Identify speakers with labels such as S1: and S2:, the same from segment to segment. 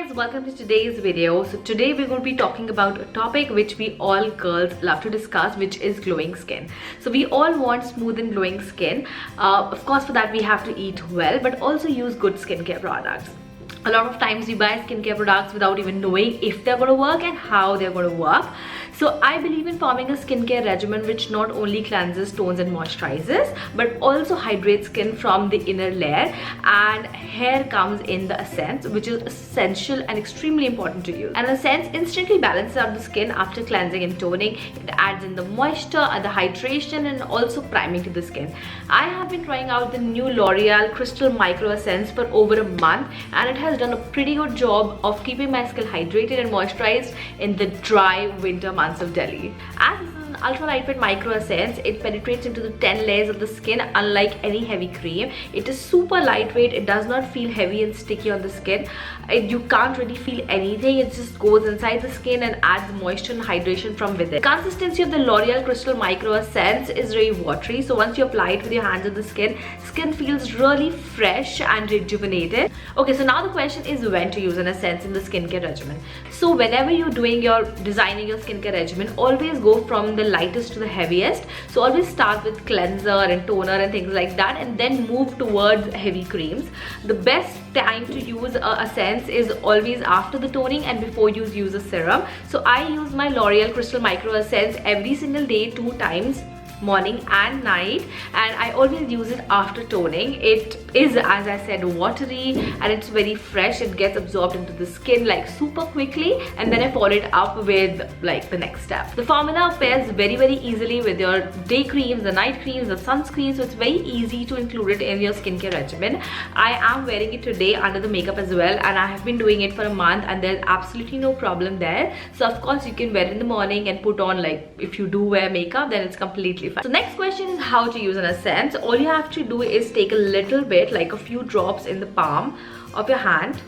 S1: guys, welcome to today's video. So today we're going to be talking about a topic which we all girls love to discuss, which is glowing skin. So we all want smooth and glowing skin. Of course, for that we have to eat well, but also use good skincare products. A lot of times we buy skincare products without even knowing if they're going to work and how they're going to work. So I believe in forming a skincare regimen which not only cleanses, tones and moisturizes, but also hydrates skin from the inner layer. And here comes in the essence, which is essential and extremely important to use. And essence instantly balances out the skin after cleansing and toning. It adds in the moisture and the hydration and also priming to the skin. I have been trying out the new L'Oreal Crystal Micro Essence for over a month, and it has done a pretty good job of keeping my skin hydrated and moisturized in the dry winter months of Delhi. As this is an ultra lightweight micro essence, it penetrates into the 10 layers of the skin unlike any heavy cream. It is super lightweight. It does not feel heavy and sticky on the skin. You can't really feel anything. It just goes inside the skin and adds moisture and hydration from within. The consistency of the L'Oreal Crystal Micro Essence is very watery, so once you apply it with your hands on the skin feels really fresh and rejuvenated. Okay, so now the question is when to use an essence in the skincare regimen. So whenever you're designing your skincare regimen, always go from the lightest to the heaviest. So always start with cleanser and toner and things like that, and then move towards heavy creams. The best time to use a essence is always after the toning and before you use a serum. So I use my L'Oreal Crystal Micro Essence every single day, 2 times, morning and night, and I always use it after toning. It is, as I said, watery and it's very fresh. It gets absorbed into the skin like super quickly, and then I follow it up with like the next step. The formula pairs very easily with your day creams, the night creams, the sunscreen, so it's very easy to include it in your skincare regimen. I am wearing it today under the makeup as well, and I have been doing it for a month and there's absolutely no problem there. So of course you can wear it in the morning and put on, like, if you do wear makeup, then it's completely fine. So next question is how to use an essence. All you have to do is take a little bit, like a few drops in the palm of your hand,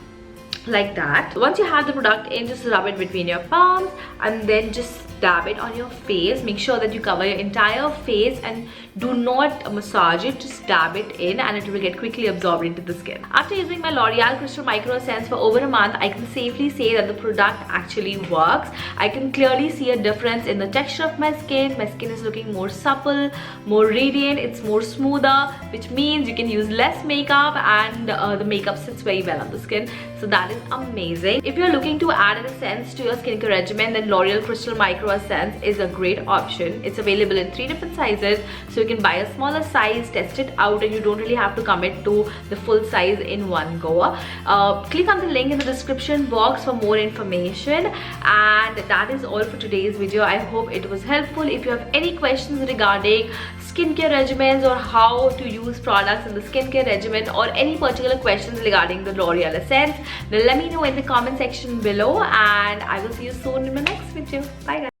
S1: like that. Once you have the product in, just rub it between your palms and then just dab it on your face. Make sure that you cover your entire face and do not massage it, just dab it in and it will get quickly absorbed into the skin. After using my L'Oreal Crystal Micro Essence for over a month, I can safely say that the product actually works. I can clearly see a difference in the texture of my skin. My skin is looking more supple, more radiant, it's more smoother, which means you can use less makeup and the makeup sits very well on the skin. So that is amazing. If you're looking to add an essence to your skincare regimen, then L'Oreal Crystal Micro Essence is a great option. It's available in 3 different sizes, so you can buy a smaller size, test it out, and you don't really have to commit to the full size in one go. Click on the link in the description box for more information, and that is all for today's video. I hope it was helpful. If you have any questions regarding skincare regimens or how to use products in the skincare regimen, or any particular questions regarding the L'Oreal Essence, then let me know in the comment section below, and I will see you soon in my next video. Bye guys.